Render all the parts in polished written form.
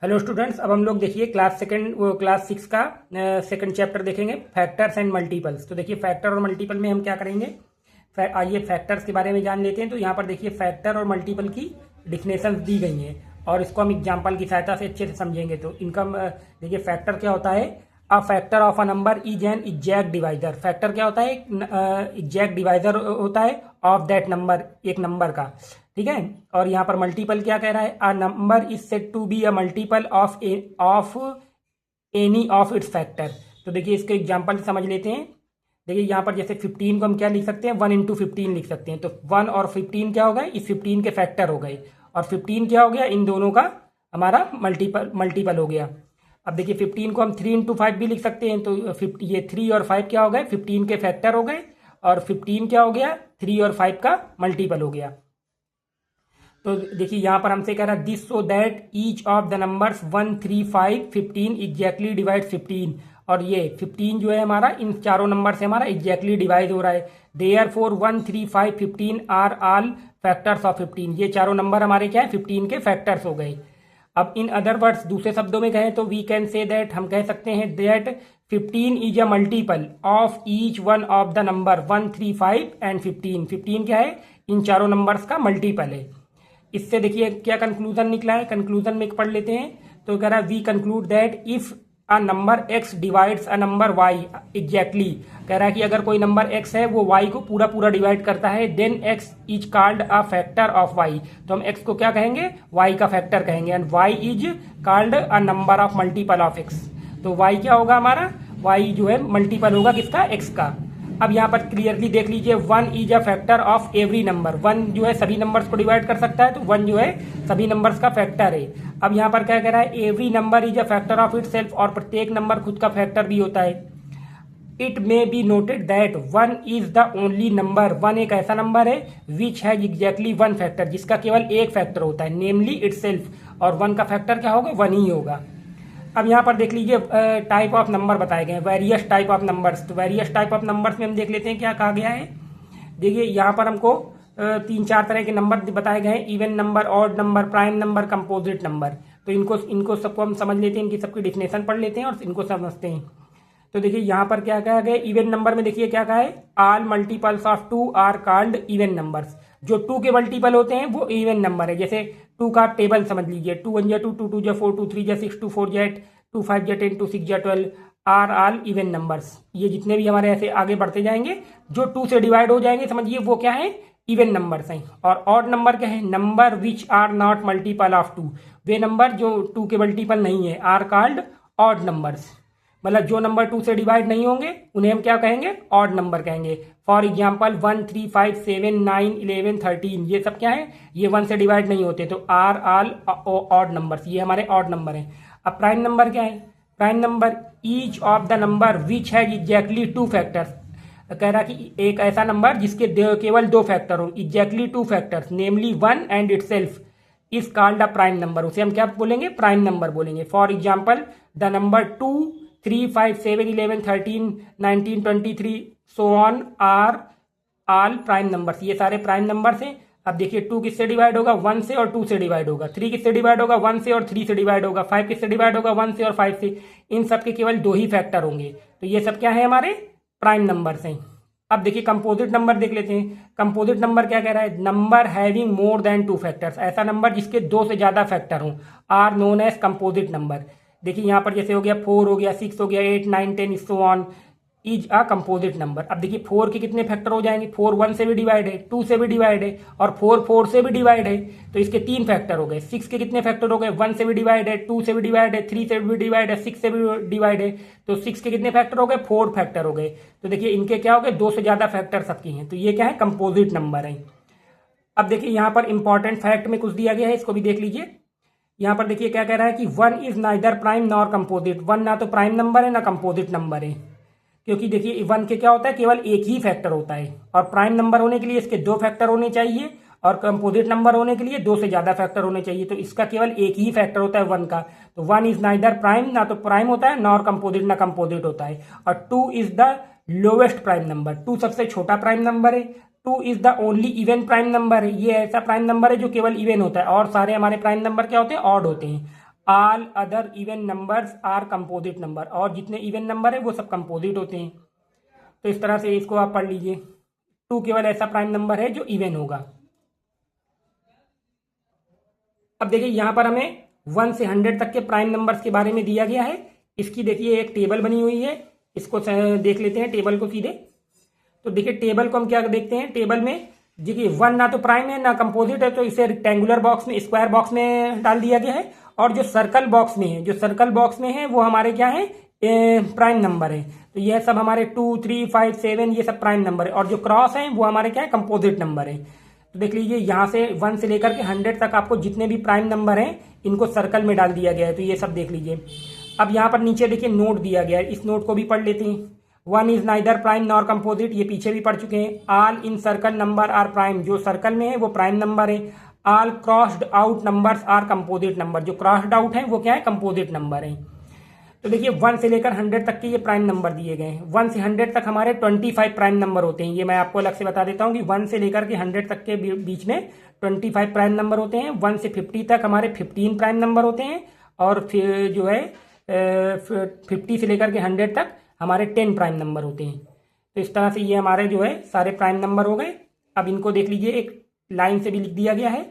Hello students, अब हम लोग देखिए क्लास 6 का सेकंड चैप्टर देखेंगे, फैक्टर्स एंड मल्टीपल्स। तो देखिए फैक्टर और मल्टीपल में हम क्या करेंगे, आइए फैक्टर्स के बारे में जान लेते हैं। तो यहाँ पर देखिए फैक्टर और मल्टीपल की डिफिनेशंस दी गई हैं और इसको हम एग्जाम्पल की सहायता से अच्छे से समझेंगे। तो इनका देखिए फैक्टर क्या होता है। अ factor of a number is an exact divisor. Factor क्या होता है, एग्जैक्ट डिवाइजर होता है ऑफ दैट नंबर, एक नंबर का। ठीक है। और यहाँ पर मल्टीपल क्या कह रहा है, a number is said to be a multiple of any of its factor. तो देखिए इसके एग्जांपल समझ लेते हैं। देखिए यहाँ पर जैसे 15 को हम क्या लिख सकते हैं, 1 इंटू 15 लिख सकते हैं। तो 1 और 15 क्या हो गए, इस 15 के फैक्टर हो गए। और 15 क्या हो गया, इन दोनों का हमारा मल्टीपल हो गया। अब देखिए 15 को हम 3 इंटू 5 भी लिख सकते हैं। तो ये 3 और 5 क्या हो गए, 15 के फैक्टर हो गए। और 15 क्या हो गया, 3 और 5 का मल्टीपल हो गया। तो देखिए यहाँ पर हमसे कह रहा है this so that each of the numbers 1, 3, 5, 15 exactly divide 15। और ये 15 जो है हमारा इन चारों नंबर से हमारा एग्जैक्टली डिवाइड हो रहा है। Therefore 1, 3, 5, 15 are all factors of 15। ये चारों नंबर हमारे क्या है, 15 के फैक्टर्स हो गए। अब इन अदर वर्ड्स, दूसरे शब्दों में कहें तो वी कैन से दैट, हम कह सकते हैं that 15 is a multiple of each one of the number 1, 3, 5 and 15। 15 क्या है, इन चारों नंबर्स का मल्टीपल है। इससे देखिए क्या कंक्लूजन निकला है, कंक्लूजन में पढ़ लेते हैं। तो कह रहा है we conclude that if a number x divides a number y exactly. कह रहा है कि अगर कोई नंबर एक्स है वो वाई को पूरा पूरा डिवाइड करता है, then x is called a factor of y. तो हम एक्स को क्या कहेंगे, वाई का फैक्टर कहेंगे। And y is called a number of multiple of x. तो वाई क्या होगा हमारा, वाई जो है मल्टीपल होगा किसका, एक्स का। अब यहाँ पर क्लियरली देख लीजिए 1 is a factor of every number. 1 जो है सभी नंबर्स को डिवाइड कर सकता है, तो 1 जो है सभी नंबर्स का फैक्टर है। अब यहाँ पर क्या कह रहा है, every number is a factor of it self. और प्रत्येक नंबर खुद का फैक्टर भी होता है। It may be noted that 1 is the only number. 1 एक ऐसा नंबर है विच हैज एग्जैक्टली 1 फैक्टर, जिसका केवल एक फैक्टर होता है, नेमली इट सेल्फ। और 1 का फैक्टर क्या होगा, 1 ही होगा। अब यहाँ पर देख लीजिए टाइप ऑफ नंबर बताए गए हैं, वेरियस टाइप ऑफ नंबर्स। तो वेरियस टाइप ऑफ नंबर्स में हम देख लेते हैं क्या कहा गया है। देखिए यहाँ पर हमको 3-4 तरह के नंबर बताए गए हैं, even number, odd number, prime number, composite number. तो इनको सबको हम समझ लेते हैं, इनकी सबकी डिफिनेशन पढ़ लेते हैं और इनको समझते हैं। तो देखिए यहाँ पर क्या कहा गया, इवन नंबर में देखिए क्या कहा है, all multiples of 2 are called even numbers. जो 2 के मल्टीपल होते हैं वो इवन नंबर है। जैसे 2 का टेबल समझ लीजिए, 2 1 2, 2 2 4, 2 3 6, 2 4 8, 2 5 10, 2 6 12 आर ऑल इवन नंबर्स। ये जितने भी हमारे ऐसे आगे बढ़ते जाएंगे, जो 2 से डिवाइड हो जाएंगे समझिए वो क्या है, इवन नंबर्स हैं। और ऑड नंबर क्या है, number which are not multiple of 2। वे नंबर जो 2 के मल्टीपल नहीं है, आर कॉल्ड ऑड नंबर्स। मतलब जो नंबर 2 से डिवाइड नहीं होंगे उन्हें हम क्या कहेंगे, ऑड नंबर कहेंगे। फॉर एग्जाम्पल 1, 3, 5, 7, 9, 11, 13, ये सब क्या है, ये 1 से डिवाइड नहीं होते, तो आर ऑल ऑड नंबर्स, ये हमारे ऑड नंबर हैं। अब प्राइम नंबर क्या है, prime number each of the number which has exactly 2 factors. कह रहा कि एक ऐसा नंबर जिसके केवल 2 फैक्टर हो, exactly 2 factors, namely 1 and itself, is called a prime number. उसे हम क्या बोलेंगे, प्राइम नंबर बोलेंगे। For example the number 2, 3, 5, 7, 11, 13, 19, 23 so on are all prime numbers. ये सारे प्राइम नंबर्स हैं। अब देखिए 2 किससे डिवाइड होगा, 1 से और 2 से डिवाइड होगा। 3 किससे डिवाइड होगा, 1 से और 3 से डिवाइड होगा। 5 किससे डिवाइड होगा, 1 से और 5 से। इन सब के केवल 2 ही फैक्टर होंगे। तो ये सब क्या है, हमारे प्राइम नंबर्स हैं। अब देखिए कंपोजिट नंबर देख लेते हैं। कंपोजिट नंबर क्या कह रहा है, number having more than 2 factors. ऐसा नंबर जिसके 2 से ज्यादा फैक्टर हों are known as composite number. देखिए यहाँ पर जैसे हो गया 4 हो गया, 6 हो गया, 8, 9, 10 so on is a composite number. अब देखिए 4 के कितने फैक्टर हो जाएंगे, 4 1 से भी डिवाइड है, 2 से भी डिवाइड है और 4 4 से भी डिवाइड है, तो इसके 3 फैक्टर हो गए। 6 के कितने फैक्टर हो गए, 1 से भी डिवाइड है, 2 से भी डिवाइड है, 3 से भी डिवाइड है, 6 से भी डिवाइड है, तो 6 के कितने फैक्टर हो गए, 4 फैक्टर हो गए। तो देखिए इनके क्या हो गए, 2 से ज्यादा फैक्टर सबकी हैं। तो ये क्या है, कंपोजिट नंबर है। अब देखिए यहाँ पर इंपॉर्टेंट फैक्ट में कुछ दिया गया है, इसको भी देख लीजिए। यहाँ पर देखिए क्या कह रहा है कि 1 is neither prime nor composite. 1 ना तो प्राइम नंबर है ना कंपोजिट नंबर है, क्योंकि देखिए 1 के क्या होता है, केवल एक ही फैक्टर होता है। और प्राइम नंबर होने के लिए इसके 2 फैक्टर होने चाहिए और कंपोजिट नंबर होने के लिए 2 से ज्यादा फैक्टर होने चाहिए। तो इसका केवल एक ही फैक्टर होता है 1 का। तो 1 इज नाइदर प्राइम, ना तो प्राइम होता है नॉर कंपोजिट, ना कंपोजिट होता है। और 2 is the lowest prime number. 2 सबसे छोटा प्राइम नंबर है। 2 is the only even prime number है। ये ऐसा प्राइम नंबर है जो केवल इवन होता है, और सारे हमारे प्राइम नंबर क्या होते हैं, ऑड होते हैं। All other even numbers are composite number, और जितने इवन नंबर है वो सब कंपोजिट होते हैं। तो इस तरह से इसको आप पढ़ लीजिए। 2 केवल ऐसा प्राइम नंबर है जो इवन होगा। अब देखिए यहाँ पर हमें 1 से 100 तक के प्राइम नंबर्स के बारे में दिया गया है। इसकी देखिए एक टेबल बनी हुई है, इसको देख लेते हैं टेबल को सीधे। तो देखिए टेबल को हम क्या देखते हैं, टेबल में देखिए 1 ना तो प्राइम है ना कंपोजिट है, तो इसे रेक्टेंगुलर बॉक्स में, स्क्वायर बॉक्स में डाल दिया गया है। और जो सर्कल बॉक्स में है, जो सर्कल बॉक्स में है वो हमारे क्या है, प्राइम नंबर है। तो यह सब हमारे 2, 3, 5, 7 ये सब प्राइम नंबर है। और जो क्रॉस है वो हमारे क्या है, कंपोजिट नंबर है। तो देख लीजिए यहाँ से 1 से लेकर के 100 तक आपको जितने भी प्राइम नंबर हैं इनको सर्कल में डाल दिया गया है। तो ये सब देख लीजिए। अब यहाँ पर नीचे देखिए नोट दिया गया है, इस नोट को भी पढ़ लेते हैं। 1 is neither prime nor composite, ये पीछे भी पढ़ चुके हैं। All in circle number are prime, जो सर्कल में है वो प्राइम नंबर है। All crossed out numbers are composite number, जो क्रॉस्ड आउट है वो क्या है, कंपोजिट नंबर है। तो देखिए 1 से लेकर 100 तक के ये प्राइम नंबर दिए गए हैं। 1 से 100 तक हमारे 25 प्राइम नंबर होते हैं। ये मैं आपको अलग से बता देता हूँ कि 1 से लेकर के 100 तक के बीच में 25 प्राइम नंबर होते हैं। 1 से 50 तक हमारे 15 प्राइम नंबर होते हैं। और फिर जो है 50 से लेकर के 100 तक हमारे 10 प्राइम नंबर होते हैं। तो इस तरह से ये हमारे जो है सारे प्राइम नंबर हो गए। अब इनको देख लीजिए, एक लाइन से भी लिख दिया गया है,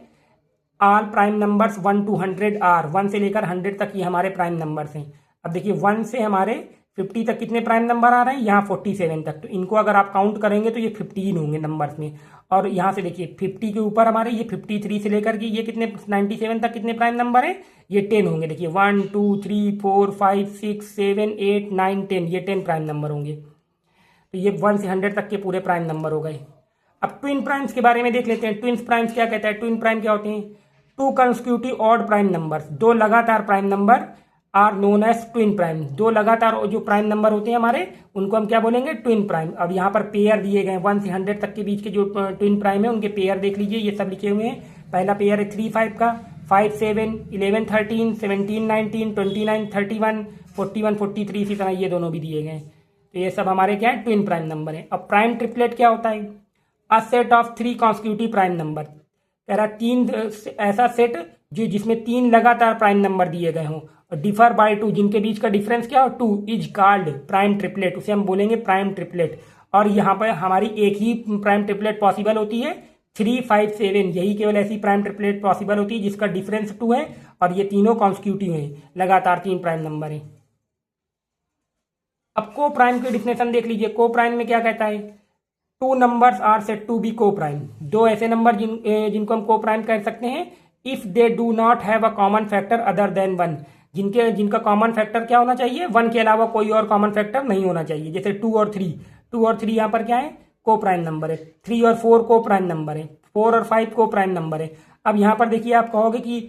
all prime numbers 1 to 100 are. 1 से लेकर 100 तक ये हमारे प्राइम नंबर्स हैं। अब देखिए 1 से हमारे 50 तक कितने प्राइम नंबर आ रहे हैं, यहाँ 47 तक। तो इनको अगर आप काउंट करेंगे तो ये 15 होंगे नंबर्स में। और यहाँ से देखिए 50 के ऊपर हमारे ये 53 से लेकर के ये कितने 97 तक कितने प्राइम नंबर है, ये 10 होंगे। देखिए 1, 2, 3, 4, 5, 6, 7, 8, 9, 10, ये 10 प्राइम नंबर होंगे। तो ये 1 से 100 तक के पूरे प्राइम नंबर हो गए। अब ट्विन प्राइम्स के बारे में देख लेते हैं। ट्विन प्राइम्स क्या कहता है, ट्विन प्राइम क्या होते हैं, 2 कंसेक्यूटिव ऑड प्राइम नंबर्स, 2 लगातार prime number are known as twin prime. 2 लगातार जो प्राइम नंबर होते हैं हमारे उनको हम क्या बोलेंगे, ट्विन प्राइम। अब यहाँ पर पेयर दिए गए 1 से 100 तक के बीच के जो ट्विन प्राइम है उनके पेयर देख लीजिए, ये सब लिखे हुए हैं। पहला पेयर है 3, 5 का, 5, 7, 11, 13, 17, 19, 29, 31, 41, 43, इसी तरह ये दोनों भी दिए गए। तो ये सब हमारे क्या है, ट्विन प्राइम नंबर है। अब प्राइम ट्रिपलेट क्या होता है, a set of 3 consecutive prime number. कह रहा 3 ऐसा सेट जो जिसमें 3 लगातार प्राइम नंबर दिए गए हों, डिफर बाय 2, जिनके बीच का डिफरेंस क्या हो 2, इज कॉल्ड प्राइम ट्रिपलेट, उसे हम बोलेंगे प्राइम ट्रिपलेट। और यहाँ पर हमारी एक ही प्राइम ट्रिपलेट पॉसिबल होती है, 3, 5, 7, यही केवल ऐसी प्राइम ट्रिपलेट पॉसिबल होती है जिसका डिफरेंस 2 है और ये तीनों कॉन्सिक्यूटिव हैं, लगातार 3 प्राइम नंबर हैं। अब को प्राइम की डिफिनेशन देख लीजिए। को प्राइम में क्या कहता है, 2 numbers are set to be coprime, 2 ऐसे नंबर जिनको हम को प्राइम कह सकते हैं, if they do not have a common factor other than 1, जिनका कॉमन फैक्टर क्या होना चाहिए, 1 के अलावा कोई और कॉमन फैक्टर नहीं होना चाहिए। जैसे 2 और 3, 2 और 3 यहाँ पर क्या है, को प्राइम नंबर है। 3 और 4 को प्राइम नंबर है। 4 और 5 को प्राइम नंबर है। अब यहाँ पर देखिए आप कहोगे कि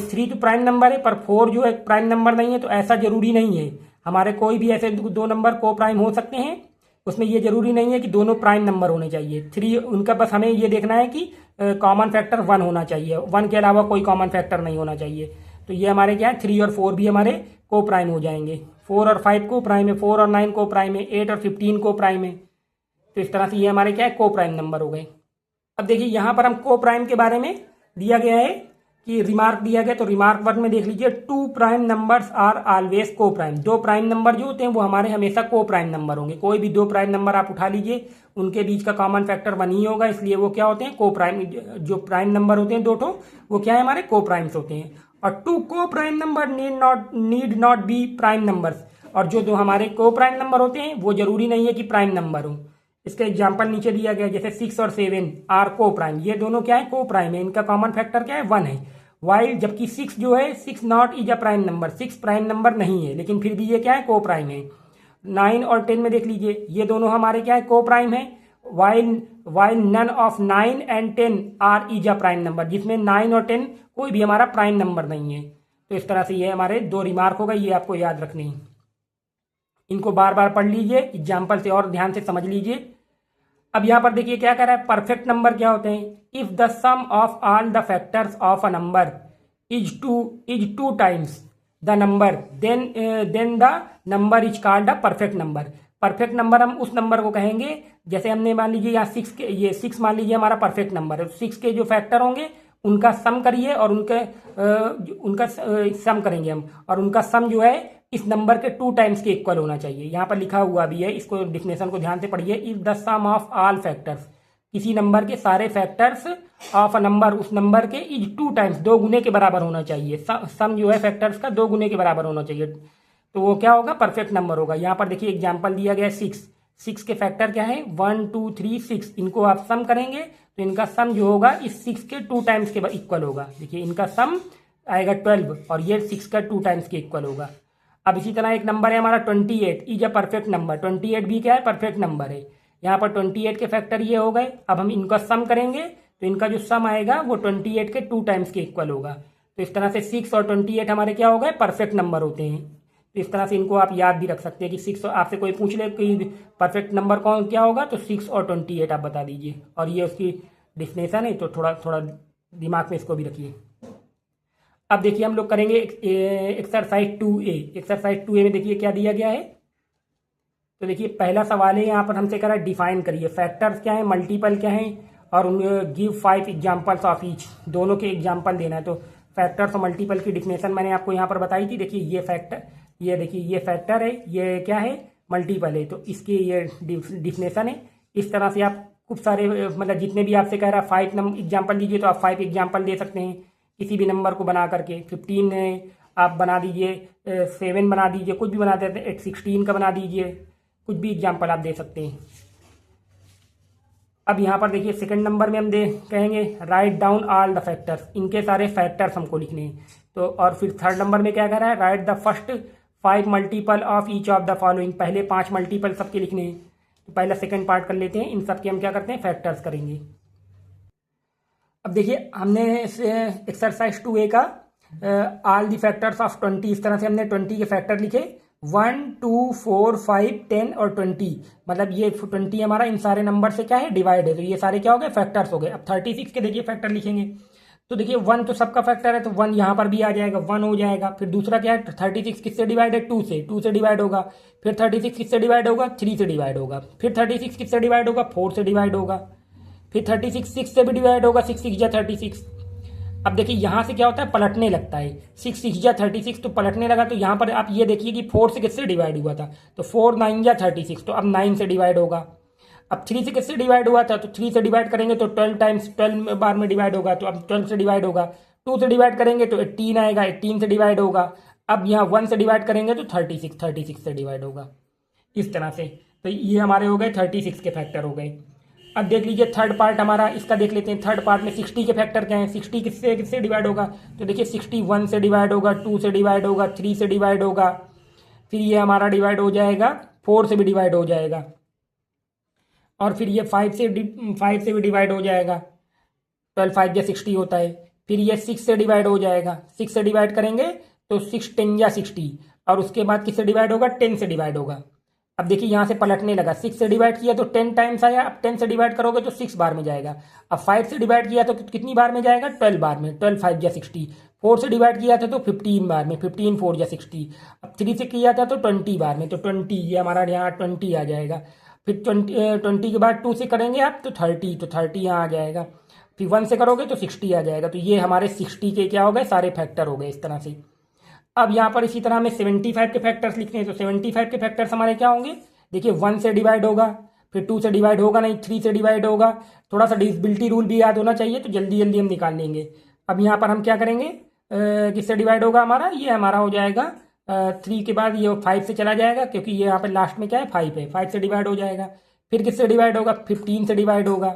3 तो प्राइम नंबर है पर 4 जो है प्राइम नंबर नहीं है, तो ऐसा जरूरी नहीं है। हमारे कोई भी ऐसे 2 नंबर को प्राइम हो सकते हैं, उसमें ये जरूरी नहीं है कि दोनों प्राइम नंबर होने चाहिए। 3 उनका बस हमें ये देखना है कि कॉमन फैक्टर 1 होना चाहिए, 1 के अलावा कोई कॉमन फैक्टर नहीं होना चाहिए। तो ये हमारे क्या है, 3 और 4 भी हमारे को प्राइम हो जाएंगे। 4 और 5 को प्राइम है, 4 और 9 को प्राइम है, 8 और 15 को प्राइम है। तो इस तरह से ये हमारे क्या है, को प्राइम नंबर हो गए। अब देखिए यहाँ पर हम को प्राइम के बारे में दिया गया है कि रिमार्क दिया गया, तो रिमार्क वर्ड में देख लीजिए, 2 प्राइम नंबर्स आर ऑलवेज को प्राइम। 2 प्राइम नंबर जो होते हैं वो हमारे हमेशा को प्राइम नंबर होंगे। कोई भी 2 प्राइम नंबर आप उठा लीजिए, उनके बीच का कॉमन फैक्टर 1 ही होगा, इसलिए वो क्या होते हैं, को प्राइम। जो प्राइम नंबर होते हैं 2 ठो, वो क्या है, हमारे को प्राइम्स होते हैं। और 2 को prime number need not be prime numbers, और जो 2 हमारे को प्राइम नंबर होते हैं वो जरूरी नहीं है कि प्राइम नंबर हो। इसका एग्जाम्पल नीचे दिया गया, जैसे 6 और 7 आर को प्राइम, ये दोनों क्या है, को प्राइम है, इनका कॉमन फैक्टर क्या है, 1 है। वाइल जबकि 6 जो है, 6 not is a prime number, 6 prime number नहीं है, लेकिन फिर भी ये क्या है, को प्राइम है। 9 और 10 में देख लीजिए, ये दोनों हमारे क्या है, को प्राइम है। While none of 9 and 10 are is a prime number, जिसमें 9 और 10 कोई भी हमारा प्राइम नंबर नहीं है। तो इस तरह से ये हमारे 2 रिमार्क होगा, ये आपको याद रखने हैं। इनको बार बार पढ़ लीजिए, एग्जाम्पल से और ध्यान से समझ लीजिए। अब यहाँ पर देखिए क्या कह रहा है, परफेक्ट नंबर क्या होते हैं, if the sum of all the factors of a number is two times the number, then the number is called a perfect number. Perfect number हम उस नंबर को कहेंगे, जैसे हमने मान लीजिए यहाँ 6 के, ये 6 मान लीजिए हमारा परफेक्ट नंबर है, 6 के जो फैक्टर होंगे उनका सम करिए और उनका सम करेंगे हम, और उनका सम जो है इस नंबर के 2 टाइम्स के इक्वल होना चाहिए। यहाँ पर लिखा हुआ भी है, इसको डिफिनेशन को ध्यान से पढ़िए। If the sum of all factors, किसी नंबर के सारे फैक्टर्स ऑफ अ नंबर, उस नंबर के इज 2 टाइम्स, 2 गुने के बराबर होना चाहिए। सम जो है फैक्टर्स का 2 गुने के बराबर होना चाहिए, तो वो क्या होगा, परफेक्ट नंबर होगा। यहाँ पर देखिए एग्जाम्पल दिया गया है 6 के फैक्टर क्या है, 1 2 3 6। इनको आप सम करेंगे तो इनका सम जो होगा इस 6 के 2 टाइम्स के इक्वल होगा। देखिए इनका सम आएगा 12 और ये 6 का 2 टाइम्स के इक्वल होगा। अब इसी तरह एक नंबर है हमारा 28, इज अ परफेक्ट नंबर। 28 भी क्या है, परफेक्ट नंबर है। यहाँ पर 28 के फैक्टर ये हो गए। अब हम इनका सम करेंगे तो इनका जो सम आएगा वो 28 के 2 टाइम्स के इक्वल होगा। तो इस तरह से 6 और 28 हमारे क्या हो गए, परफेक्ट नंबर होते हैं। तो इस तरह से इनको आप याद भी रख सकते हैं कि 6, आपसे कोई पूछ ले कि परफेक्ट नंबर कौन क्या होगा, तो 6 और 28 आप बता दीजिए। और ये उसकी डिफिनेशन है, तो थोड़ा थोड़ा दिमाग में इसको भी रखिए। अब देखिए हम लोग करेंगे एक्सरसाइज 2A। एक्सरसाइज 2A में देखिए क्या दिया गया है। तो देखिए पहला सवाल है, यहाँ पर हमसे कह रहा है डिफाइन करिए फैक्टर्स क्या है, मल्टीपल क्या है, और गिव 5 एग्जाम्पल्स ऑफ ईच। दोनों के एग्जाम्पल देना है। तो फैक्टर्स और मल्टीपल की डिफिनेशन मैंने आपको यहाँ पर बताई थी। देखिए ये फैक्टर, ये देखिए ये फैक्टर है, ये क्या है, मल्टीपल है। तो इसकी ये डिफिनेशन है। इस तरह से आप खूब सारे मतलब जितने भी आपसे कह रहा है 5 एग्जाम्पल दीजिए, तो आप 5 एग्जाम्पल दे सकते हैं किसी भी नंबर को बना करके। 15 आप बना दीजिए, 7 बना दीजिए, कुछ भी बना देते हैं, 16 का बना दीजिए, कुछ भी एग्जाम्पल आप दे सकते हैं। अब यहाँ पर देखिए सेकंड नंबर में हम कहेंगे write down all the factors. इनके सारे फैक्टर्स हमको लिखने हैं। तो और फिर थर्ड नंबर में क्या कह रहा है, right the first 5 multiple of each of the following. पहले 5 मल्टीपल सबके लिखने हैं। तो पहला सेकंड पार्ट कर लेते हैं। इन सबके हम क्या करते हैं, फैक्टर्स करेंगे। अब देखिए हमने एक्सरसाइज 2A का ऑल द फैक्टर्स ऑफ 20, इस तरह से हमने 20 के फैक्टर लिखे। 1 2 4 5 10 और 20, मतलब ये 20 हमारा इन सारे नंबर से क्या है, डिवाइड है। तो ये सारे क्या हो गए, फैक्टर्स हो गए। अब 36 के देखिए फैक्टर लिखेंगे। तो देखिए 1 तो सबका फैक्टर है, तो 1 यहाँ पर भी आ जाएगा, 1 हो जाएगा। फिर दूसरा क्या है, 36 किससे डिवाइड है, 2 से डिवाइड होगा। फिर 36 किससे डिवाइड होगा, 3 से डिवाइड होगा। फिर 36 किससे डिवाइड होगा, 4 से डिवाइड होगा। फिर 36 6 से भी डिवाइड होगा, 6 6 जा 36। अब देखिए यहाँ से क्या होता है, पलटने लगता है। 6 6 जा 36, तो पलटने लगा। तो यहाँ पर आप ये देखिए कि 4 से किससे डिवाइड हुआ था, तो 4 9 जा 36, तो अब 9 से डिवाइड होगा। अब 3 से किससे डिवाइड हुआ था, तो 3 से डिवाइड करेंगे तो 12 टाइम्स 12 बार में डिवाइड होगा, तो अब 12 से डिवाइड होगा। 2 से डिवाइड करेंगे तो 18 आएगा, 18 से डिवाइड होगा। अब यहाँ 1 से डिवाइड करेंगे तो 36 से डिवाइड होगा। इस तरह से तो ये हमारे हो गए 36 के फैक्टर हो गए। अब देख लीजिए थर्ड पार्ट हमारा, इसका देख लेते हैं। थर्ड पार्ट में 60 के फैक्टर क्या है, 60 किससे किससे डिवाइड होगा, तो देखिए 60 1 से डिवाइड होगा, 2 से डिवाइड होगा, 3 से डिवाइड होगा। फिर ये हमारा डिवाइड हो जाएगा, 4 से भी डिवाइड हो जाएगा, और फिर ये 5 से भी डिवाइड हो जाएगा। 12 5 या 60 होता है। फिर ये 6 से डिवाइड हो जाएगा, 6 से डिवाइड करेंगे तो 6 10 या 60, और उसके बाद किससे डिवाइड होगा, 10 से डिवाइड होगा। अब देखिए यहाँ से पलटने लगा, 6 से डिवाइड किया तो 10 टाइम्स आया। अब 10 से डिवाइड करोगे तो 6 बार में जाएगा। अब 5 से डिवाइड किया तो कितनी बार में जाएगा, 12 बार में, 12 5 या 60। 4 से डिवाइड किया था तो 15 बार में, 15 4 या 60। अब 3 से किया था तो 20 बार में, तो 20, ये हमारा यहाँ 20 आ जाएगा। फिर 20 के बाद 2 से करेंगे आप तो 30, तो 30 यहाँ आ जाएगा। फिर 1 से करोगे तो 60 आ जाएगा। तो ये हमारे 60 के क्या हो गए, सारे फैक्टर हो गए इस तरह से। अब यहाँ पर इसी तरह हमें 75 के फैक्टर्स लिखने हैं। तो 75 के फैक्टर्स हमारे क्या होंगे, देखिए 1 से डिवाइड होगा, फिर 2 से डिवाइड होगा नहीं, 3 से डिवाइड होगा। थोड़ा सा डिविजिबिलिटी रूल भी याद होना चाहिए, तो जल्दी जल्दी हम निकाल लेंगे। अब यहाँ पर हम क्या करेंगे, किससे डिवाइड होगा हमारा, ये हमारा हो जाएगा 3 के बाद ये 5 से चला जाएगा, क्योंकि ये यहाँ पर लास्ट में क्या है 5 है, 5 से डिवाइड हो जाएगा। फिर किससे डिवाइड होगा, 15 से डिवाइड होगा।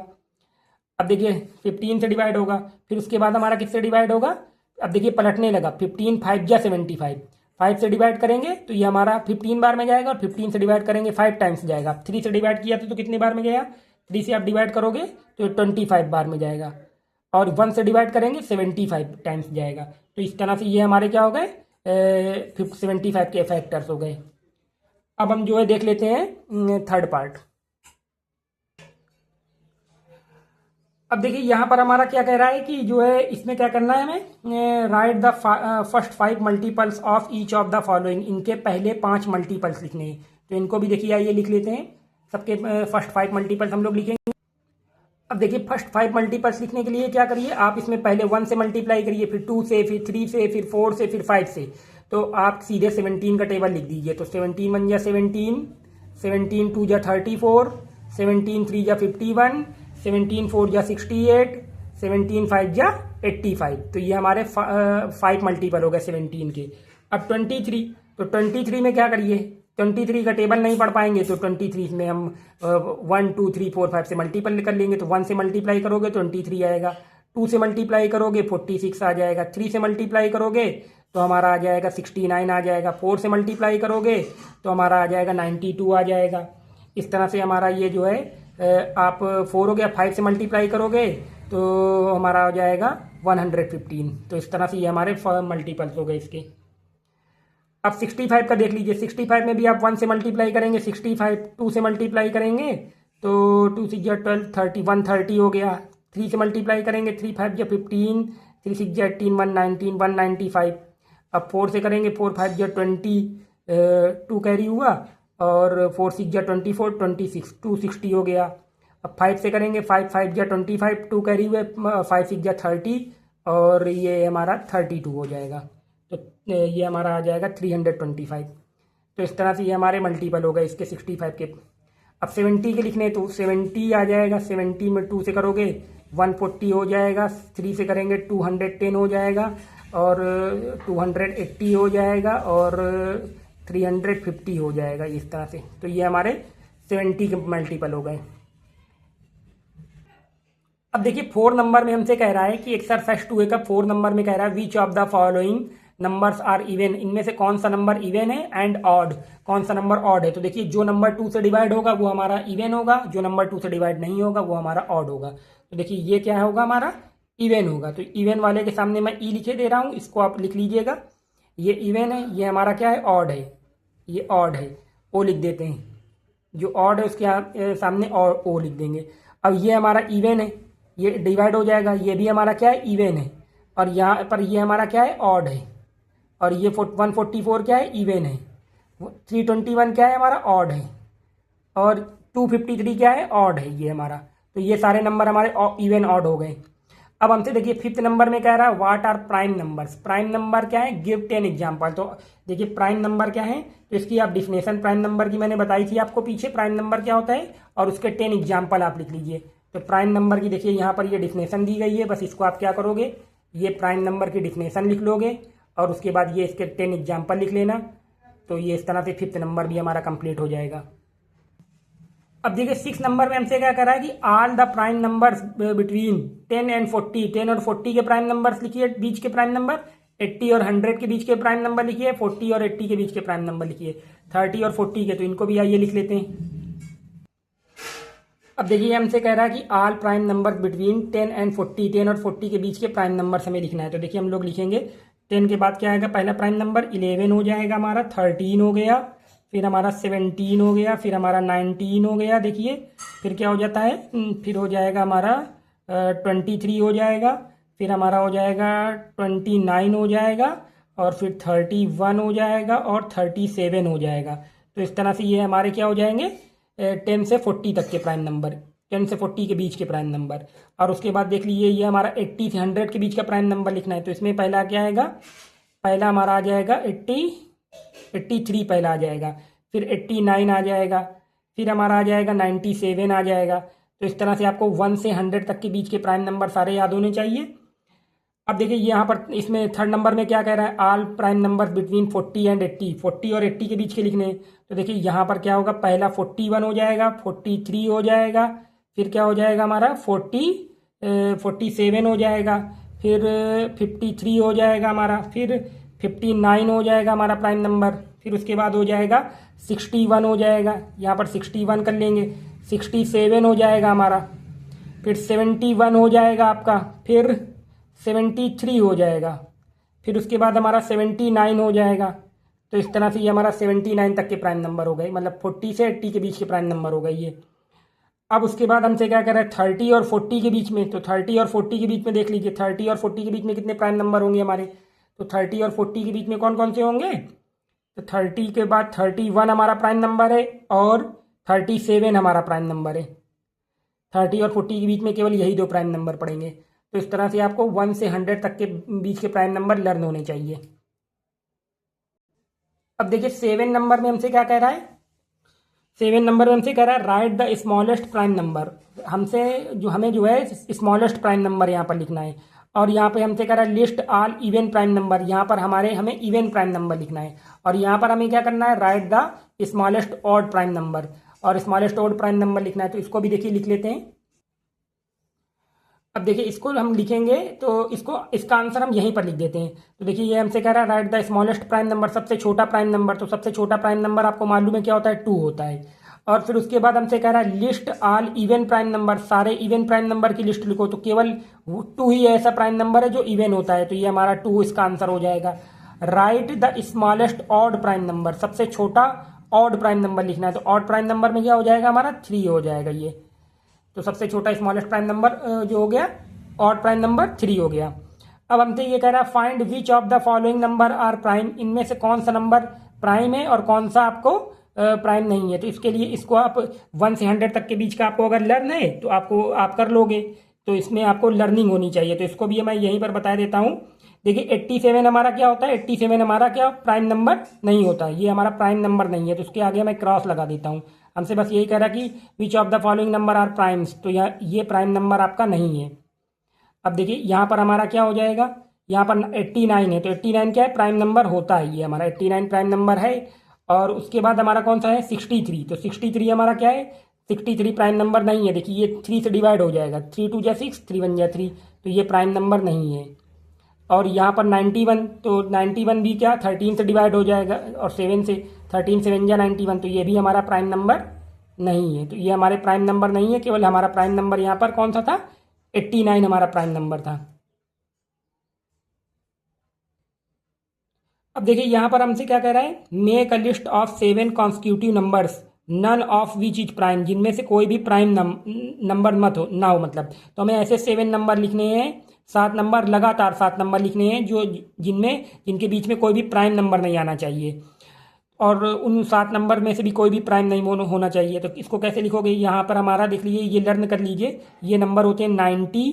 अब देखिए 15 से डिवाइड होगा, फिर उसके बाद हमारा किससे डिवाइड होगा, अब देखिए पलटने लगा, 15 5 या 75, 5 से डिवाइड करेंगे तो ये हमारा 15 बार में जाएगा, और 15 से डिवाइड करेंगे 5 टाइम्स जाएगा। 3 से डिवाइड किया तो कितने बार में गया, 3 से आप डिवाइड करोगे तो 25 बार में जाएगा, और 1 से डिवाइड करेंगे 75 टाइम्स जाएगा। तो इस तरह से ये हमारे क्या हो गए, 75 के फैक्टर्स हो गए। अब हम जो है देख लेते हैं थर्ड पार्ट। अब देखिए यहाँ पर हमारा क्या कह रहा है कि जो है इसमें क्या करना है हमें, right the first 5 multiples of each of the following. इनके पहले 5 मल्टीपल्स लिखने हैं। तो इनको भी देखिए आइए लिख लेते हैं। सबके फर्स्ट 5 मल्टीपल्स हम लोग लिखेंगे। अब देखिए फर्स्ट 5 मल्टीपल्स लिखने के लिए क्या करिए, आप इसमें पहले 1 से मल्टीप्लाई करिए, फिर 2 से, फिर 3 से, फिर 4 से, फिर 5 से, तो आप सीधे 17 का टेबल लिख दीजिए। तो 17 1 जा 17, 17 2 जा 34, 17 3 जा 51, 17 4 जा 68, 17 5 जा 85। तो ये हमारे 5 मल्टीपल हो गए 17 के। अब 23, तो 23 में क्या करिए, 23 का टेबल नहीं पढ़ पाएंगे तो 23 में हम 1 2 3 4 5 से मल्टीपल कर लेंगे। तो 1 से मल्टीप्लाई करोगे 23 आएगा, 2 से मल्टीप्लाई करोगे 46 आ जाएगा, 3 से मल्टीप्लाई करोगे तो हमारा आ जाएगा 69 आ जाएगा, 4 से मल्टीप्लाई करोगे तो हमारा आ जाएगा 92 आ जाएगा। इस तरह से हमारा ये जो है आप 4 हो गया, 5 से मल्टीप्लाई करोगे तो हमारा हो जाएगा 115। तो इस तरह से ये हमारे मल्टीपल्स हो गए इसके। अब 65 का देख लीजिए, 65 में भी आप 1 से मल्टीप्लाई करेंगे, 65 2 से मल्टीप्लाई करेंगे तो 2 6 जा 12 30 130 हो गया। 3 से मल्टीप्लाई करेंगे, 3 5 जा 15, 3 6 जा 18 119 195। अब 4 से करेंगे, 4 5 जा 20 2 कैरी हुआ, और 4 6 जा 24 26 260 हो गया। अब 5 से करेंगे, 5 5 जा 25 2 कैरी हुए, 5 6 जा 30 और ये हमारा 32 हो जाएगा। तो ये हमारा आ जाएगा 325। तो इस तरह से ये हमारे मल्टीपल हो गए इसके 65 के। अब 70 के लिखने तो 70 आ जाएगा, 70 में 2 से करोगे 140 हो जाएगा, 3 से करेंगे 210 हो जाएगा, और 280 हो जाएगा, और 350 हो जाएगा इस तरह से। तो ये हमारे 70 के मल्टीपल हो गए। अब देखिए 4 नंबर में हमसे कह रहा है कि एक्सरसाइज 2 का 4 नंबर में कह रहा है which of the following numbers are even, इनमें से कौन सा नंबर इवन है, एंड ऑड, कौन सा नंबर ऑड है। तो देखिए जो नंबर 2 से डिवाइड होगा वो हमारा इवन होगा, जो नंबर 2 से डिवाइड नहीं होगा वो हमारा ऑड होगा। तो देखिए ये क्या होगा, हमारा इवन होगा। तो इवन वाले के सामने मैं ई लिखे दे रहा हूँ, इसको आप लिख लीजिएगा। ये इवन है, ये हमारा क्या है, ऑड है, ये ऑड है, ओ लिख देते हैं। जो ऑड है उसके सामने और ओ लिख देंगे। अब ये हमारा इवन है, ये डिवाइड हो जाएगा, ये भी हमारा क्या है, इवन है, और यहाँ पर ये हमारा क्या है, ऑड है, और ये 144 क्या है, इवन है, 321 क्या है हमारा, ऑड है, और 253 क्या है, ऑड है ये हमारा। तो ये सारे नंबर हमारे इवन ऑड हो गए। अब हमसे देखिए 5th नंबर में कह रहा है what are prime numbers. Prime number क्या है, गिव 10 एग्जाम्पल। तो देखिए प्राइम नंबर क्या है, तो इसकी आप डिफिनेशन प्राइम नंबर की मैंने बताई थी आपको पीछे, प्राइम नंबर क्या होता है, और उसके 10 एग्जाम्पल आप लिख लीजिए। तो प्राइम नंबर की देखिए यहाँ पर ये डिफिनेशन दी गई है, बस इसको आप क्या करोगे, ये प्राइम नंबर की डिफिनेशन लिख लोगे, और उसके बाद ये इसके 10 एग्जाम्पल लिख लेना। तो ये इस तरह से 5th नंबर भी हमारा कंप्लीट हो जाएगा। अब देखिए 6 नंबर में हमसे क्या कह रहा है कि all the prime numbers between 10 and 40, 10 और 40 के प्राइम नंबर्स लिखिए, बीच के प्राइम नंबर, 80 और 100 के बीच के प्राइम नंबर लिखिए, 40 और 80 के बीच के प्राइम नंबर लिखिए, 30 और 40 के, तो इनको भी आइए लिख लेते हैं। अब देखिए हमसे कह रहा है कि all prime number between 10 and 40, 10 और 40 के बीच के प्राइम नंबर हमें लिखना है। तो देखिए हम लोग लिखेंगे 10 के बाद क्या आएगा, पहला प्राइम नंबर 11 हो जाएगा हमारा, 13 हो गया, फिर हमारा 17 हो गया, फिर हमारा 19 हो गया, देखिए फिर क्या हो जाता है, फिर हो जाएगा हमारा 23 हो जाएगा, फिर हमारा हो जाएगा 29 हो जाएगा, और फिर 31 हो जाएगा, और 37 हो जाएगा। तो इस तरह से ये हमारे क्या हो जाएंगे, 10 से 40 तक के प्राइम नंबर, 10 से 40 के बीच के प्राइम नंबर। और उसके बाद देख लीजिए ये हमारा 80 से 100 के बीच का प्राइम नंबर लिखना है। तो इसमें पहला क्या आएगा, पहला हमारा आ जाएगा 83 पहला आ जाएगा, फिर 89 आ जाएगा, फिर हमारा आ जाएगा 97 आ जाएगा। तो इस तरह से आपको 1 से 100 तक के बीच के प्राइम नंबर सारे याद होने चाहिए। अब देखिए यहाँ पर इसमें 3rd नंबर में क्या कह रहा है, all prime number between 40 and 80, 40 और 80 के बीच के लिखने। तो देखिए यहाँ पर क्या होगा, पहला 41 हो जाएगा, 43 हो जाएगा, फिर क्या हो जाएगा हमारा 47 हो जाएगा, फिर 53 हो जाएगा हमारा, फिर 59 हो जाएगा हमारा प्राइम नंबर, फिर उसके बाद हो जाएगा 61 हो जाएगा, यहाँ पर 61 कर लेंगे, 67 हो जाएगा हमारा, फिर 71 हो जाएगा आपका, फिर 73 हो जाएगा, फिर उसके बाद हमारा 79 हो जाएगा। तो इस तरह से ये हमारा 79 तक के प्राइम नंबर हो गए, मतलब 40 से 80 के बीच के प्राइम नंबर हो गए ये। अब उसके बाद हमसे क्या कर रहा है, 30 और 40 के बीच में। तो 30 और 40 के बीच में देख लीजिए, 30 और 40 के बीच में कितने प्राइम नंबर होंगे हमारे। तो 30 और 40 के बीच में कौन कौन से होंगे, तो 30 के बाद 31 हमारा प्राइम नंबर है, और 37 हमारा प्राइम नंबर है। 30 और 40 के बीच में केवल यही दो प्राइम नंबर पड़ेंगे। तो इस तरह से आपको 1 से 100 तक के बीच के प्राइम नंबर लर्न होने चाहिए। अब देखिए 7 नंबर में हमसे क्या कह रहा है, 7 नंबर में हमसे कह रहा है right the smallest prime number. हमें जो है स्मॉलेस्ट प्राइम नंबर यहाँ पर लिखना है। और यहाँ पे हमसे कह रहा है list all even prime number, यहाँ पर हमें इवन प्राइम नंबर लिखना है। और यहाँ पर हमें क्या करना है, right the smallest odd prime number, और स्मॉलेस्ट ऑड प्राइम नंबर लिखना है। तो इसको भी देखिए लिख लेते हैं। अब देखिए इसको हम लिखेंगे तो इसका आंसर हम यहीं पर लिख देते हैं। तो देखिए ये हमसे कह रहा है right the smallest prime number, सबसे छोटा प्राइम नंबर। तो सबसे छोटा प्राइम नंबर आपको मालूम है क्या होता है, 2 होता है। और फिर उसके बाद हमसे कह रहा है list all even prime number, सारे इवन प्राइम नंबर की लिस्ट लिखो। तो केवल 2 ही ऐसा प्राइम नंबर है जो इवन होता है, तो ये हमारा 2 इसका आंसर हो जाएगा। Right the smallest odd prime number, सबसे छोटा ऑड प्राइम नंबर लिखना है। तो ऑड प्राइम नंबर में क्या हो जाएगा हमारा, 3 हो जाएगा ये। तो सबसे छोटा स्मॉलेस्ट प्राइम नंबर जो हो गया, ऑड प्राइम नंबर 3 हो गया। अब हमसे ये कह रहा है find which of the following number are prime, इनमें से कौन सा नंबर प्राइम है और कौन सा आपको प्राइम नहीं है। तो इसके लिए इसको आप 1 से 100 तक के बीच का आपको अगर लर्न है तो आप कर लोगे। तो इसमें आपको लर्निंग होनी चाहिए। तो इसको भी मैं यहीं पर बता देता हूँ। देखिए 87 हमारा क्या होता है, 87 हमारा क्या प्राइम नंबर नहीं होता, ये हमारा प्राइम नंबर नहीं है। तो उसके आगे मैं क्रॉस लगा देता हूँ। हमसे बस यही कह रहा कि which of the following number are primes, तो ये प्राइम नंबर आपका नहीं है। अब देखिए यहाँ पर हमारा क्या हो जाएगा, यहाँ पर 89 है। तो 89 क्या है, प्राइम नंबर होता है, ये हमारा 89 प्राइम नंबर है। और उसके बाद हमारा कौन सा है, 63। तो 63 हमारा क्या है, 63 प्राइम नंबर नहीं है। देखिए ये 3 से डिवाइड हो जाएगा, 3 2 जा 6, 3 1 जा 3, तो ये प्राइम नंबर नहीं है। और यहाँ पर 91, तो 91 भी क्या 13 से डिवाइड हो जाएगा, और 7 से 13 7 जा 91, तो ये भी हमारा प्राइम नंबर नहीं है। तो ये हमारे प्राइम नंबर नहीं है, केवल हमारा प्राइम नंबर यहाँ पर कौन सा था, 89 हमारा प्राइम नंबर था। अब देखिए यहाँ पर हमसे क्या कह रहा है, make a list of 7 constitutive numbers none of which is prime, जिनमें से कोई भी प्राइम नंबर मत हो ना हो, मतलब। तो हमें ऐसे 7 नंबर लिखने हैं, 7 नंबर लगातार 7 नंबर लिखने हैं जो जिनके बीच में कोई भी प्राइम नंबर नहीं आना चाहिए। और उन 7 नंबर में से भी कोई भी प्राइम नहीं होना चाहिए। तो इसको कैसे लिखोगे, यहाँ पर हमारा देख लीजिए, ये लर्न कर लीजिए। ये नंबर होते हैं 90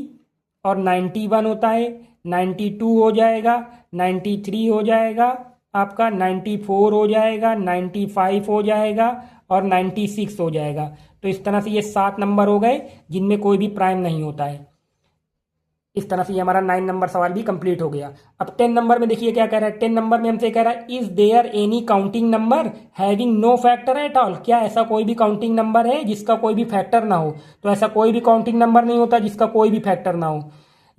और 91 होता है, 92 हो जाएगा, 93 हो जाएगा, आपका 94 हो जाएगा, 95 हो जाएगा और 96 हो जाएगा। तो इस तरह से ये 7 नंबर हो गए जिनमें कोई भी प्राइम नहीं होता है। इस तरह से ये हमारा 9 नंबर सवाल भी कंप्लीट हो गया। अब 10 नंबर में देखिए क्या कह रहा है, 10 नंबर में हमसे कह रहा है is there any counting number having no factor at all, क्या ऐसा कोई भी काउंटिंग नंबर है जिसका कोई भी फैक्टर ना हो। तो ऐसा कोई भी काउंटिंग नंबर नहीं होता जिसका कोई भी फैक्टर ना हो।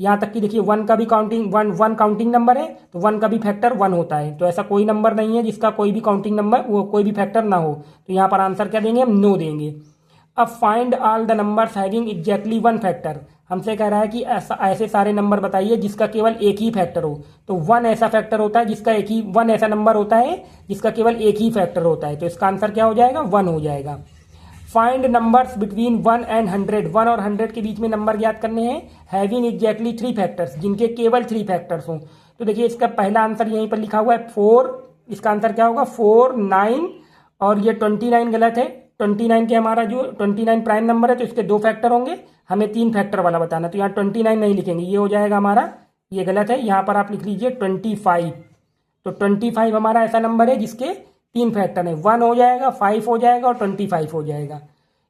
यहाँ तक कि देखिए 1 का भी वन काउंटिंग नंबर है, तो 1 का भी फैक्टर 1 होता है। तो ऐसा कोई नंबर नहीं है जिसका कोई भी काउंटिंग नंबर कोई भी फैक्टर ना हो। तो यहाँ पर आंसर क्या देंगे, हम नो देंगे। अब find all the numbers having exactly 1 factor, हमसे कह रहा है कि ऐसे सारे नंबर बताइए जिसका केवल एक ही फैक्टर हो। तो 1 ऐसा फैक्टर होता है जिसका 1 ऐसा नंबर होता है जिसका केवल एक ही फैक्टर होता है। तो इसका आंसर क्या हो जाएगा, 1 हो जाएगा। फाइंड नंबर्स बिटवीन 1 एंड 100, 1 और 100 के बीच में नंबर ज्ञात करने हैं, हैविंग एग्जैक्टली 3 फैक्टर्स, जिनके केवल 3 फैक्टर्स हों। तो देखिए इसका पहला आंसर यहीं पर लिखा हुआ है 4, इसका आंसर क्या होगा 4 9, और ये 29 गलत है। 29 के हमारा जो 29 प्राइम नंबर है तो इसके 2 फैक्टर होंगे, हमें 3 फैक्टर वाला बताना। तो यहाँ 29 नहीं लिखेंगे, ये हो जाएगा हमारा, ये गलत है। यहाँ पर आप लिख लीजिए 25। तो 25 हमारा ऐसा नंबर है जिसके 3 फैक्टर है, 1 हो जाएगा, 5 हो जाएगा और 25 हो जाएगा,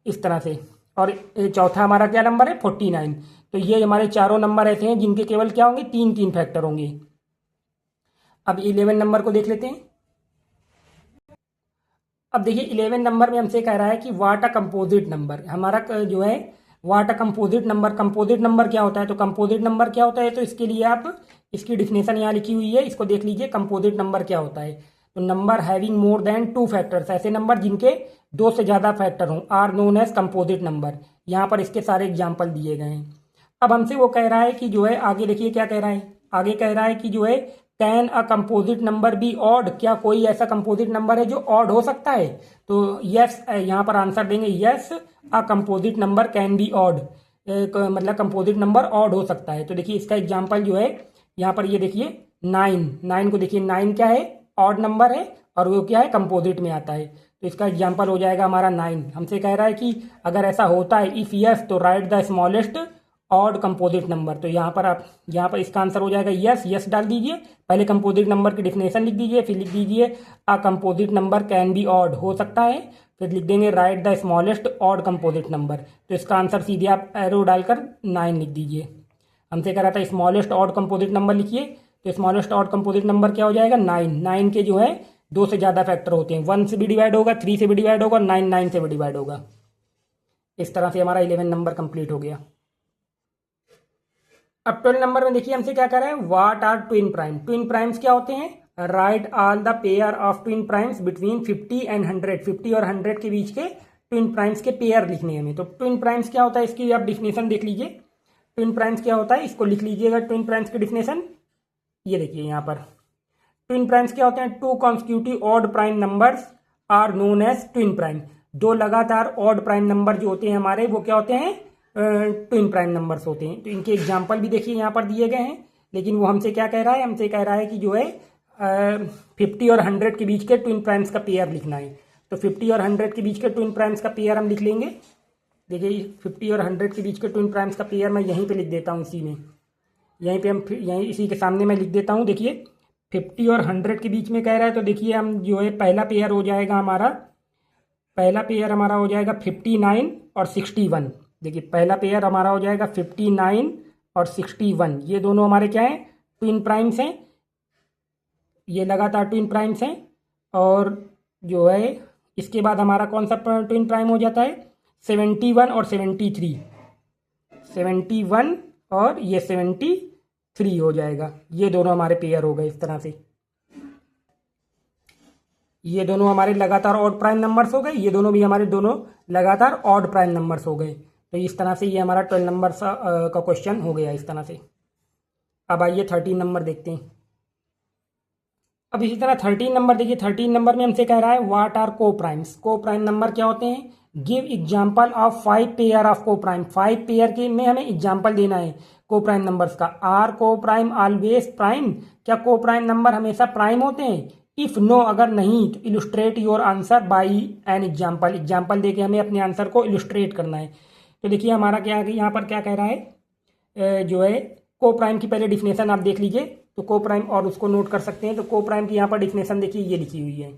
इस तरह से। और चौथा हमारा क्या नंबर है, 49। तो ये हमारे चारों नंबर ऐसे हैं जिनके केवल क्या होंगे, 3 फैक्टर होंगे। अब 11 नंबर को देख लेते हैं। अब देखिए 11 नंबर में हमसे कह रहा है कि व्हाट अ कंपोजिट नंबर, हमारा जो है what a composite number. Composite number क्या होता है, तो कंपोजिट नंबर क्या होता है, तो इसके लिए आप इसकी डिफिनेशन यहाँ लिखी हुई है, इसको देख लीजिए। कंपोजिट नंबर क्या होता है, तो number having more than 2 factors, ऐसे नंबर जिनके 2 से ज़्यादा फैक्टर हों, are known as composite number. यहाँ पर इसके सारे एग्जाम्पल दिए गए हैं। अब हमसे वो कह रहा है कि जो है आगे देखिए क्या कह रहा है, आगे कह रहा है कि जो है can a composite number be odd, क्या कोई ऐसा कंपोजिट नंबर है जो ऑड हो सकता है। तो यस, यहाँ पर आंसर देंगे yes, a composite number can be odd, मतलब कंपोजिट नंबर ऑड हो सकता है। तो देखिए इसका एग्जाम्पल जो है यहाँ पर ये देखिए 9 को देखिए, 9 क्या है, ऑड नंबर है और वो क्या है, कंपोजिट में आता है। तो इसका एग्जाम्पल हो जाएगा हमारा 9। हमसे कह रहा है कि अगर ऐसा होता है इफ़ यस तो right the smallest odd composite number. तो यहाँ पर इसका आंसर हो जाएगा यस डाल दीजिए, पहले कंपोजिट नंबर की डिफिनेशन लिख दीजिए, फिर लिख दीजिए अ composite number can be odd, हो सकता है, फिर लिख देंगे right the smallest odd composite number. तो इसका आंसर सीधे आप एरो डालकर 9 लिख दीजिए। हमसे कह रहा था स्मॉलेस्ट ऑड कंपोजिट नंबर लिखिए, तो स्मॉलेस्ट ऑड कंपोजिट नंबर क्या हो जाएगा 9 के जो है 2 से ज़्यादा फैक्टर होते हैं, 1 से भी डिवाइड होगा, 3 से भी डिवाइड होगा, 9 से भी डिवाइड होगा। इस तरह से हमारा 11 नंबर कंप्लीट हो गया। अब 12 नंबर में देखिए हमसे क्या कर रहा है, what are twin prime. Twin primes क्या होते हैं, write all the pair of twin primes between 50 and 100। 50 और 100 के बीच के ट्विन प्राइम्स के पेयर लिखने हमें। तो ट्विन प्राइम्स क्या होता है इसकी आप डिफिनेशन देख लीजिए। ट्विन प्राइम्स क्या होता है इसको लिख लीजिएगा, ट्विन प्राइम्स की डिफिनेशन ये देखिए यहाँ पर। ट्विन प्राइम्स क्या होते हैं, 2 constitutive odd prime numbers are known as twin prime. 2 लगातार ऑड प्राइम नंबर जो होते हैं हमारे वो क्या होते हैं, ट्विन प्राइम नंबर्स होते हैं। तो इनके एग्जाम्पल भी देखिए यहाँ पर दिए गए हैं, लेकिन वो हमसे क्या कह रहा है, हमसे कह रहा है कि जो है 50 और 100 के बीच के ट्विन प्राइम्स का पेयर लिखना है। तो 50 और 100 के बीच के ट्विन प्राइम्स का पेयर हम लिख लेंगे। देखिए 50 और 100 के बीच के ट्विन प्राइम्स का पेयर मैं यहीं पे लिख देता हूँ, इसी में, यहीं पे हम यहीं इसी के सामने मैं लिख देता हूँ। देखिए 50 और 100 के बीच में कह रहा है, तो देखिए हम जो है पहला पेयर हो जाएगा हमारा, पहला पेयर हमारा हो जाएगा 59 और 61। देखिए पहला पेयर हमारा हो जाएगा 59 और 61। ये दोनों हमारे क्या हैं, ट्विन प्राइम्स हैं, ये लगातार ट्विन प्राइम्स हैं। और जो है इसके बाद हमारा कौन सा ट्विन प्राइम हो जाता है, 71 और 73। 71 और ये 73 हो जाएगा। ये दोनों हमारे पेयर हो गए इस तरह से। ये दोनों हमारे लगातार ऑड प्राइम नंबर्स हो गए, ये दोनों भी हमारे दोनों लगातार ऑड प्राइम नंबर्स हो गए। तो इस तरह से ये हमारा 12 नंबर का क्वेश्चन हो गया इस तरह से। अब आइए 13 नंबर देखते हैं। अब इसी तरह 13 नंबर देखिए, 13 नंबर में हमसे कह रहा है व्हाट आर को प्राइम्स। को प्राइम नंबर क्या होते हैं, give example of 5 pair of को प्राइम। 5 पेयर के में हमें एग्जाम्पल देना है को प्राइम नंबर्स का। आर को प्राइम ऑलवेज प्राइम, क्या को प्राइम नंबर हमेशा प्राइम होते हैं। इफ नो, अगर नहीं तो illustrate your answer by an example. Example देके हमें अपने आंसर को इलुस्ट्रेट करना है। तो देखिए हमारा क्या है, यहाँ पर क्या कह रहा है, जो है को प्राइम की पहले डिफिनेशन आप देख लीजिए। तो को प्राइम और उसको नोट कर सकते हैं। तो को प्राइम की यहाँ पर डिफिनेशन देखिए ये लिखी हुई है।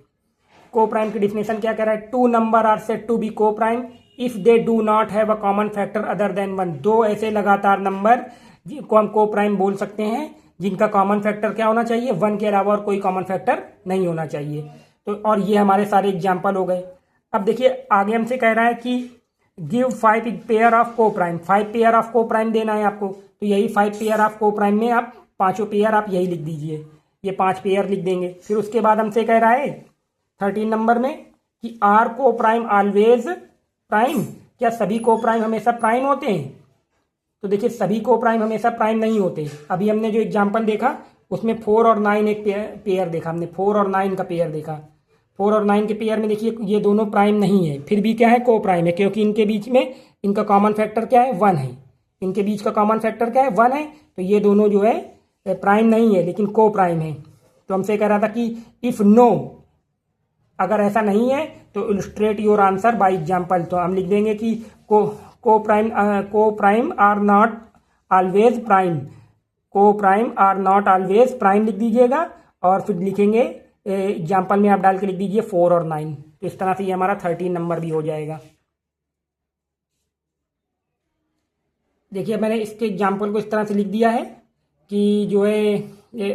को प्राइम की डिफिनेशन क्या कह रहा है, 2 number are said to be coprime if they do not have a common factor other than 1। 2 ऐसे लगातार नंबर जिनको हम को प्राइम बोल सकते हैं जिनका कॉमन फैक्टर क्या होना चाहिए, 1 के अलावा और कोई कॉमन फैक्टर नहीं होना चाहिए। तो और ये हमारे सारे एग्जाम्पल हो गए। अब देखिए आगे हमसे कह रहा है कि गिव 5 पेयर ऑफ को प्राइम। 5 पेयर ऑफ को प्राइम देना है आपको। तो यही 5 पेयर ऑफ को प्राइम में आप पांचों पेयर आप यही लिख दीजिए, ये 5 पेयर लिख देंगे। फिर उसके बाद हमसे कह रहा है 13 नंबर में कि आर को प्राइम ऑलवेज प्राइम, क्या सभी को प्राइम हमेशा प्राइम होते हैं। तो देखिए सभी को प्राइम हमेशा प्राइम नहीं होते। अभी हमने जो एग्जाम्पल देखा उसमें 4 और 9 एक पेयर देखा हमने, 4 और 9 का पेयर देखा। 4 और 9 के पेयर में देखिए ये दोनों प्राइम नहीं है, फिर भी क्या है को प्राइम है, क्योंकि इनके बीच में इनका कॉमन फैक्टर क्या है 1 है। इनके बीच का कॉमन फैक्टर क्या है 1 है। तो ये दोनों जो है प्राइम नहीं है लेकिन को प्राइम है। तो हमसे कह रहा था कि इफ नो, अगर ऐसा नहीं है तो illustrate your answer by example. तो हम लिख देंगे कि coprime are not always prime, coprime are not always prime लिख दीजिएगा। और फिर लिखेंगे एग्जाम्पल में आप डाल के लिख दीजिए 4 और 9। तो इस तरह से ये हमारा 13 नंबर भी हो जाएगा। देखिए मैंने इसके एग्जाम्पल को इस तरह से लिख दिया है कि जो है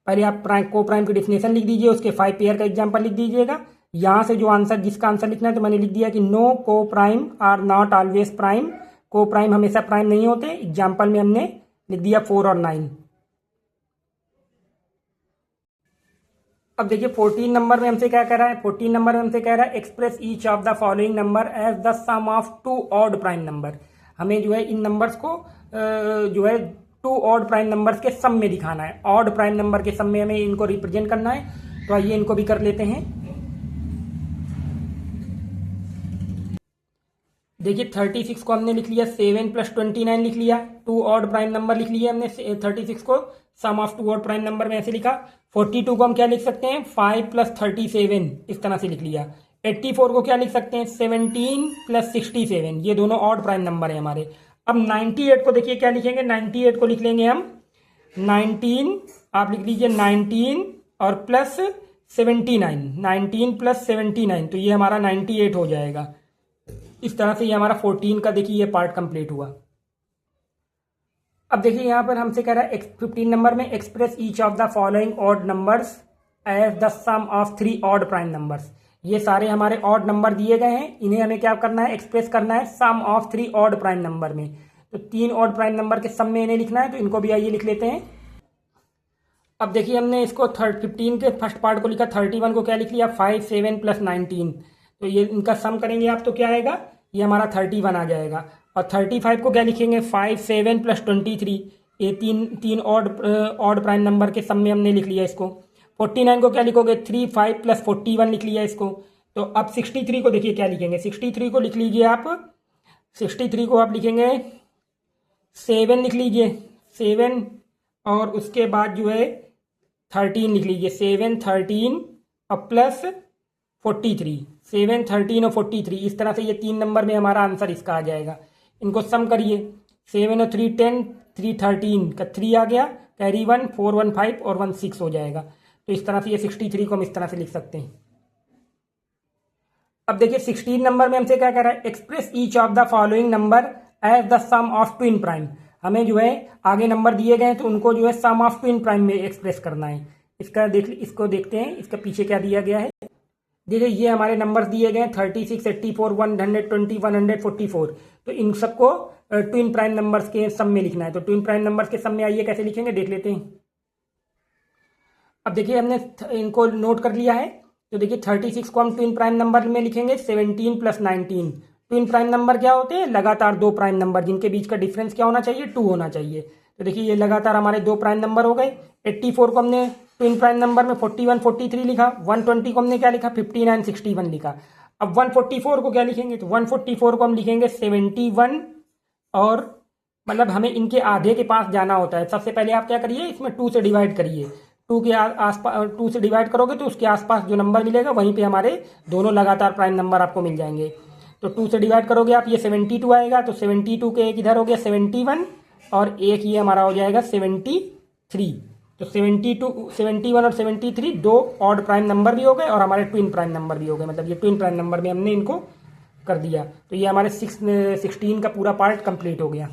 पहले आप को प्राइम की डिफिनेशन लिख दीजिए, उसके 5 पेयर का एग्जाम्पल लिख दीजिएगा। यहाँ से जो आंसर, जिसका आंसर लिखना है, तो मैंने लिख दिया कि no coprime are not always prime, coprime हमेशा प्राइम नहीं होते। एग्जाम्पल में हमने लिख दिया 4 और 9। अब देखिए 14 नंबर में हमसे क्या कह रहा है, 14 नंबर में हमसे कह रहा है express each of the following number as the sum of 2 odd prime number. हमें जो है इन नंबर्स को जो है 2 ऑड प्राइम नंबर्स के सम में दिखाना है। ऑड प्राइम नंबर के सम में हमें इनको रिप्रेजेंट करना है। तो आइए इनको भी कर लेते हैं। देखिए 36 को हमने लिख लिया, 7 + 29 लिख लिया, 2 ऑड प्राइम नंबर लिख लिया हमने। 36 को सम ऑफ 2 ऑड प्राइम नंबर में ऐसे लिखा। 42 को हम क्या लिख सकते हैं, 5 + 37 इस तरह से लिख लिया। 84 को क्या लिख सकते हैं, 17 + 67, ये दोनों ऑड प्राइम नंबर है हमारे। अब 98 को देखिए क्या लिखेंगे, 98 को लिख लेंगे हम 19, आप लिख लीजिए 19 और प्लस 79, 19 + 79, तो ये हमारा 98 हो जाएगा। इस तरह से ये हमारा 14 का देखिए ये पार्ट कंप्लीट हुआ। अब देखिए यहाँ पर हमसे कह रहा है 15 नंबर में express each of the following odd numbers as the sum of 3 odd prime numbers. ये सारे हमारे ऑड नंबर दिए गए हैं, इन्हें हमें क्या करना है, एक्सप्रेस करना है सम ऑफ 3 ऑड प्राइम नंबर में। तो 3 ऑड प्राइम नंबर के सम में इन्हें लिखना है, तो इनको भी आइए लिख लेते हैं। अब देखिए हमने इसको 15 के फर्स्ट पार्ट को लिखा, 31 को क्या लिख लिया, 5 7 + 19, तो ये इनका सम करेंगे आप तो क्या आएगा, ये हमारा 31 आ जाएगा। और 35 को क्या लिखेंगे, 5 7 + 23, ये तीन ऑड प्राइम नंबर के सम में हमने लिख लिया इसको। 49 को क्या लिखोगे, 3 5 + 41 लिख लिया इसको। तो अब 63 को देखिए क्या लिखेंगे, 63 को लिख लीजिए आप, 63 को आप लिखेंगे 7 लिख लीजिए, 7 और उसके बाद जो है 13 लिख लीजिए, 7 13 और प्लस 43, 7 13 और 43, इस तरह से ये 3 नंबर में हमारा आंसर इसका आ जाएगा। इनको सम करिए, 7 और 3 10, 3 13 का 3 आ गया, कैरी 1 4 1 5 और 1 6 हो जाएगा। तो इस तरह से ये 63 को हम इस तरह से लिख सकते हैं। अब देखिए 16 नंबर में हमसे क्या कह रहा है, express each of the following number as the sum of twin prime. हमें जो है आगे नंबर दिए गए हैं तो उनको जो है सम ऑफ ट्विन प्राइम में एक्सप्रेस करना है। इसको देखते हैं, इसका पीछे क्या दिया गया है। देखिए ये हमारे नंबर्स दिए गए हैं 36 84 120 144, तो इन सबको ट्विन प्राइम नंबर्स के सम में लिखना है। तो ट्विन प्राइम नंबर्स के सम में आइए कैसे लिखेंगे देख लेते हैं। अब देखिए हमने इनको नोट कर लिया है, तो देखिए 36 को हम ट्विन प्राइम नंबर में लिखेंगे 17 + 19। ट्विन प्राइम नंबर क्या होते हैं, लगातार 2 प्राइम नंबर जिनके बीच का डिफरेंस क्या होना चाहिए, 2 होना चाहिए। तो देखिए ये लगातार हमारे 2 प्राइम नंबर हो गए। 84 को हमने ट्विन प्राइम नंबर में 41 43 लिखा, 120 को हमने क्या लिखा, 59 61 लिखा। अब 144 को क्या लिखेंगे, तो 144 को हम लिखेंगे 71, और मतलब हमें इनके आधे के पास जाना होता है। सबसे पहले आप क्या करिए, इसमें 2 से डिवाइड करिए, 2 के आसपास 2 से डिवाइड करोगे तो उसके आसपास जो नंबर मिलेगा वहीं पे हमारे दोनों लगातार प्राइम नंबर आपको मिल जाएंगे। तो 2 से डिवाइड करोगे आप, ये 72 आएगा, तो 72 के एक इधर हो गया 71 और एक ये हमारा हो जाएगा 73। तो 72 71 और 73 2 ऑड प्राइम नंबर भी हो गए और हमारे ट्विन प्राइम नंबर भी हो गए, मतलब ये ट्विन प्राइम नंबर में हमने इनको कर दिया। तो ये हमारे 16 का पूरा पार्ट कंप्लीट हो गया।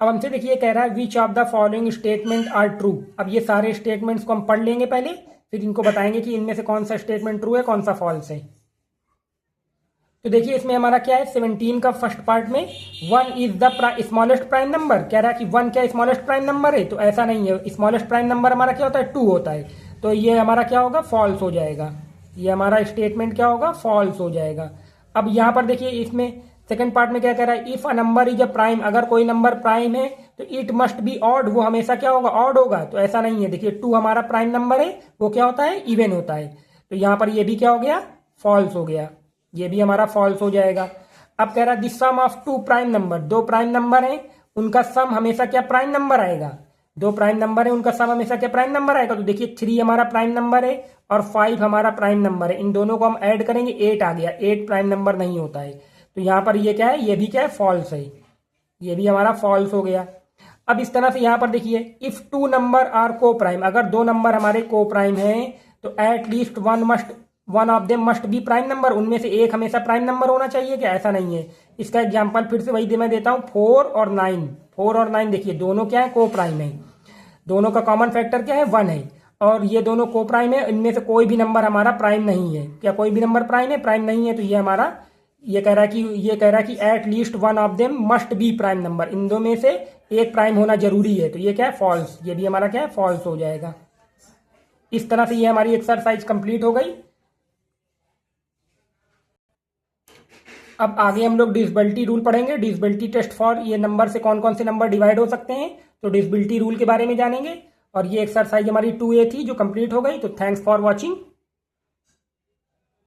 अब हमसे देखिए कह रहा है which of the following statement are true. अब ये सारे स्टेटमेंट्स को हम पढ़ लेंगे पहले, फिर इनको बताएंगे कि इनमें से कौन सा स्टेटमेंट ट्रू है कौन सा फॉल्स है। तो देखिए इसमें हमारा क्या है, 17 का फर्स्ट पार्ट में 1 is the smallest prime number, कह रहा है कि 1 क्या स्मॉलेस्ट प्राइम नंबर है, तो ऐसा नहीं है। स्मॉलेस्ट प्राइम नंबर हमारा क्या होता है, 2 होता है, तो ये हमारा क्या होगा, फॉल्स हो जाएगा। ये हमारा स्टेटमेंट क्या होगा, फॉल्स हो जाएगा। अब यहाँ पर देखिए इसमें सेकंड पार्ट में क्या कह रहा है, if a number is a prime, अगर कोई नंबर प्राइम है तो इट मस्ट बी ऑड, वो हमेशा क्या होगा, ऑड होगा। तो ऐसा नहीं है, देखिए 2 हमारा प्राइम नंबर है, वो क्या होता है, इवन होता है। तो यहाँ पर ये भी क्या हो गया, फॉल्स हो गया, ये भी हमारा फॉल्स हो जाएगा। अब कह रहा है the sum of 2 prime number, 2 prime number है उनका सम हमेशा क्या प्राइम नंबर आएगा। 2 प्राइम नंबर है उनका सम हमेशा क्या प्राइम नंबर आएगा। तो देखिए 3 हमारा प्राइम नंबर है और 5 हमारा प्राइम नंबर है, इन दोनों को हम ऐड करेंगे 8 आ गया, 8 प्राइम नंबर नहीं होता है। तो यहाँ पर ये क्या है, ये भी क्या है, फॉल्स है, ये भी हमारा फॉल्स हो गया। अब इस तरह से यहाँ पर देखिए इफ 2 नंबर आर को प्राइम, अगर 2 नंबर हमारे को प्राइम है तो eight least one of them must be prime number, उनमें से एक हमेशा प्राइम नंबर होना चाहिए क्या, ऐसा नहीं है। इसका एग्जांपल फिर से वही मैं देता हूँ, 4 और 9, 4 और 9 देखिए दोनों क्या है, को प्राइम है, दोनों का कॉमन फैक्टर क्या है, 1 है, और ये दोनों को प्राइम है, इनमें से कोई भी नंबर हमारा प्राइम नहीं है। क्या कोई भी नंबर प्राइम है, प्राइम नहीं है, तो ये हमारा ये कह रहा है कि at least one of them must be prime number, इन दो में से एक प्राइम होना जरूरी है। तो ये क्या है, फॉल्स, ये भी हमारा क्या है, फॉल्स हो जाएगा। इस तरह से ये हमारी एक्सरसाइज कंप्लीट हो गई। अब आगे हम लोग डिसबिलिटी रूल पढ़ेंगे, डिसबिलिटी टेस्ट फॉर ये नंबर से कौन कौन से नंबर डिवाइड हो सकते हैं, तो डिसबिलिटी रूल के बारे में जानेंगे। और ये एक्सरसाइज हमारी 2A थी जो कंप्लीट हो गई। तो थैंक्स फॉर वॉचिंग।